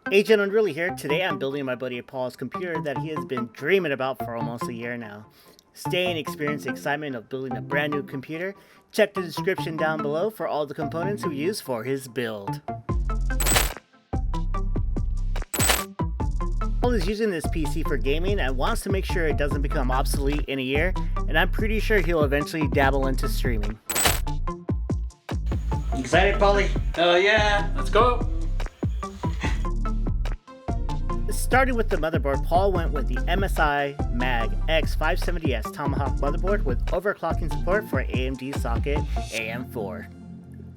Hey gentlemen, really here. Today I'm building my buddy Paul's computer that he has been dreaming about for almost a year now. Stay and experience the excitement of building a brand new computer. Check the description down below for all the components we use for his build. Paul is using this PC for gaming and wants to make sure it doesn't become obsolete in a year, and I'm pretty sure he'll eventually dabble into streaming. Excited, Paulie? Yeah, let's go. Starting with the motherboard, Paul went with the MSI MAG X570S Tomahawk motherboard with overclocking support for AMD socket AM4.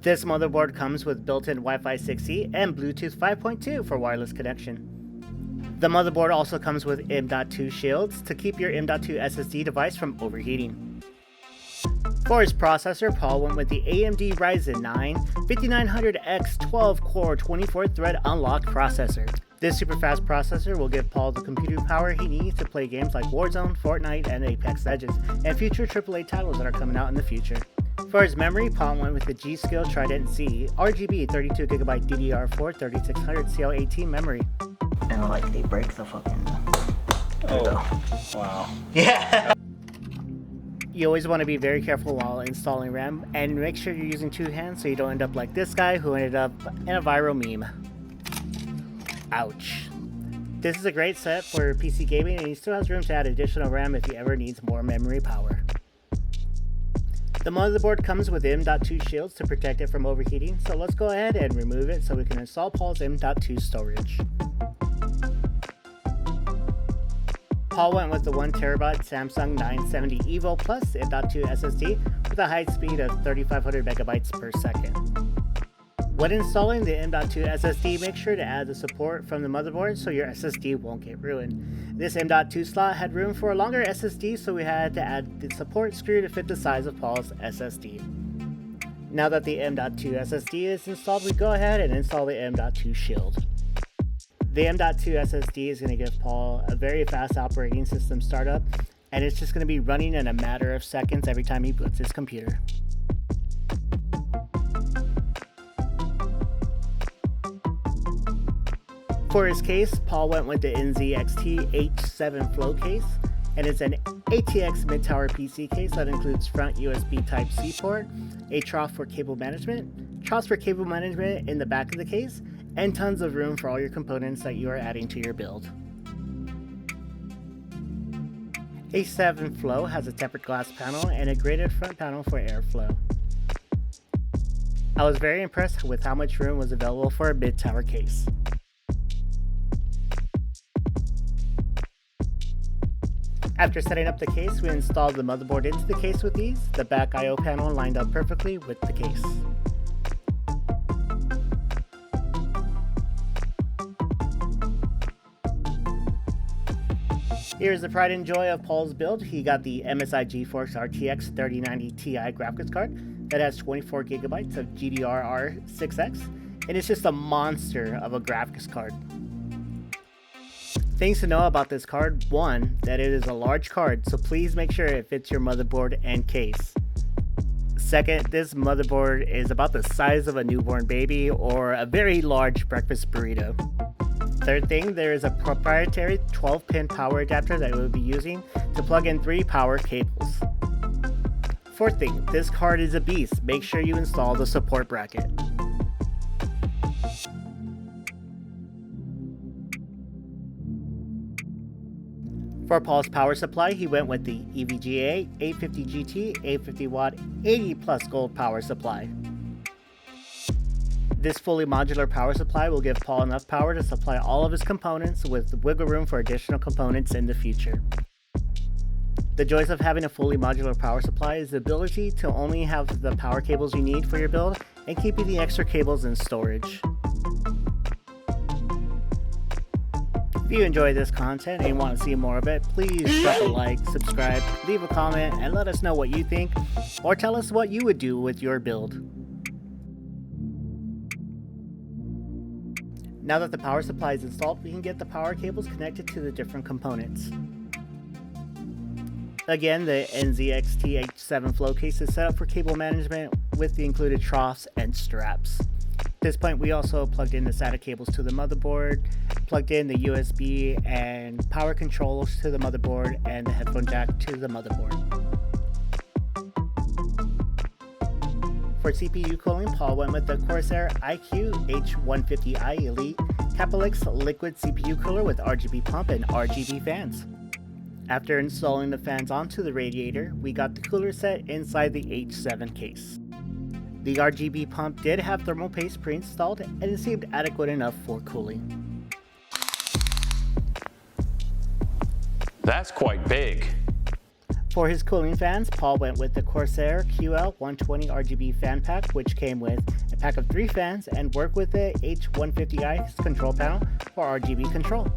This motherboard comes with built-in Wi-Fi 6E and Bluetooth 5.2 for wireless connection. The motherboard also comes with M.2 shields to keep your M.2 SSD device from overheating. For his processor, Paul went with the AMD Ryzen 9 5900X 12-core 24-thread unlocked processor. This super fast processor will give Paul the computing power he needs to play games like Warzone, Fortnite, and Apex Legends, and future AAA titles that are coming out in the future. For his memory, Paul went with the G.Skill Trident C RGB 32GB DDR4 3600 CL18 memory. And like they break the fucking... Oh, wow. Yeah! You always want to be very careful while installing RAM, and make sure you're using two hands so you don't end up like this guy who ended up in a viral meme. Ouch. This is a great set for PC gaming, and he still has room to add additional RAM if he ever needs more memory power. The motherboard comes with M.2 shields to protect it from overheating, so let's go ahead and remove it so we can install Paul's M.2 storage. Paul went with the 1TB Samsung 970 EVO Plus M.2 SSD with a high speed of 3500 megabytes per second. When installing the M.2 SSD, make sure to add the support from the motherboard so your SSD won't get ruined. This M.2 slot had room for a longer SSD, so we had to add the support screw to fit the size of Paul's SSD. Now that the M.2 SSD is installed, we go ahead and install the M.2 shield. The M.2 SSD is going to give Paul a very fast operating system startup, and it's just going to be running in a matter of seconds every time he boots his computer. For his case, Paul went with the NZXT H7 Flow case, and it's an ATX mid-tower PC case that includes front USB Type-C port, a trough for cable management, troughs for cable management in the back of the case, and tons of room for all your components that you are adding to your build. H7 Flow has a tempered glass panel and a graded front panel for airflow. I was very impressed with how much room was available for a mid-tower case. After setting up the case, we installed the motherboard into the case with ease. The back I/O panel lined up perfectly with the case. Here's the pride and joy of Paul's build. He got the MSI GeForce RTX 3090Ti graphics card that has 24GB of GDDR6X, and it's just a monster of a graphics card. Things to know about this card: 1, that it is a large card, so please make sure it fits your motherboard and case. 2nd, this motherboard is about the size of a newborn baby or a very large breakfast burrito. 3rd thing, there is a proprietary 12-pin power adapter that we'll be using to plug in 3 power cables. 4th thing, this card is a beast. Make sure you install the support bracket. For Paul's power supply, he went with the EVGA 850GT 850-watt 80+ gold power supply. This fully modular power supply will give Paul enough power to supply all of his components with wiggle room for additional components in the future. The joys of having a fully modular power supply is the ability to only have the power cables you need for your build and keeping the extra cables in storage. If you enjoy this content and want to see more of it, please drop a like, subscribe, leave a comment, and let us know what you think, or tell us what you would do with your build. Now that the power supply is installed, we can get the power cables connected to the different components. Again, the NZXT H7 Flow case is set up for cable management with the included troughs and straps. At this point, we also plugged in the SATA cables to the motherboard, plugged in the USB and power controllers to the motherboard, and the headphone jack to the motherboard. For CPU cooling, Paul went with the Corsair iCue H150i Elite Capelix liquid CPU cooler with RGB pump and RGB fans. After installing the fans onto the radiator, we got the cooler set inside the H7 case. The RGB pump did have thermal paste pre-installed, and it seemed adequate enough for cooling. That's quite big. For his cooling fans, Paul went with the Corsair QL120 RGB fan pack, which came with a pack of 3 fans and worked with the H150i's control panel for RGB control.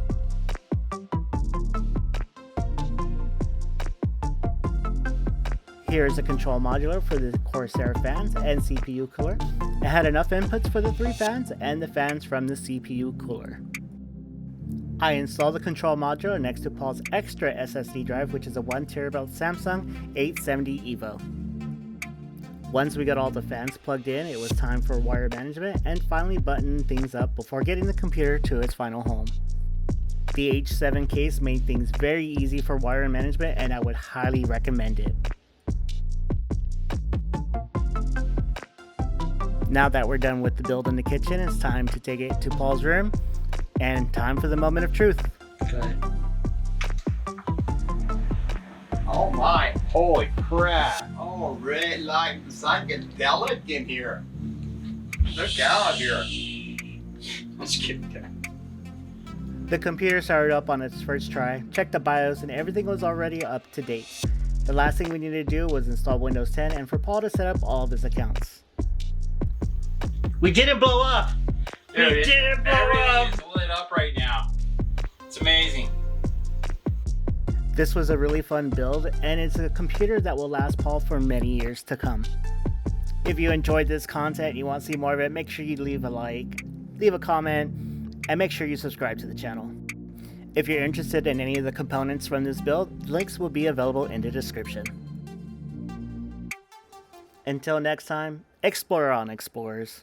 Here is a control module for the Corsair fans and CPU cooler. It had enough inputs for the 3 fans and the fans from the CPU cooler. I installed the control module next to Paul's extra SSD drive, which is a 1TB Samsung 870 EVO. Once we got all the fans plugged in, it was time for wire management and finally button things up before getting the computer to its final home. The H7 case made things very easy for wire management, and I would highly recommend it. Now that we're done with the build in the kitchen, it's time to take it to Paul's room, and time for the moment of truth. Okay. Oh my, holy crap. Oh, red light psychedelic in here. Look out here. Let's get that. The computer started up on its first try, checked the BIOS, and everything was already up to date. The last thing we needed to do was install Windows 10 and for Paul to set up all of his accounts. We didn't blow up! Dude, We didn't blow up! everything is lit up right now. It's amazing. This was a really fun build, and it's a computer that will last Paul for many years to come. If you enjoyed this content and you want to see more of it, make sure you leave a like, leave a comment, and make sure you subscribe to the channel. If you're interested in any of the components from this build, links will be available in the description. Until next time, explore on, explorers.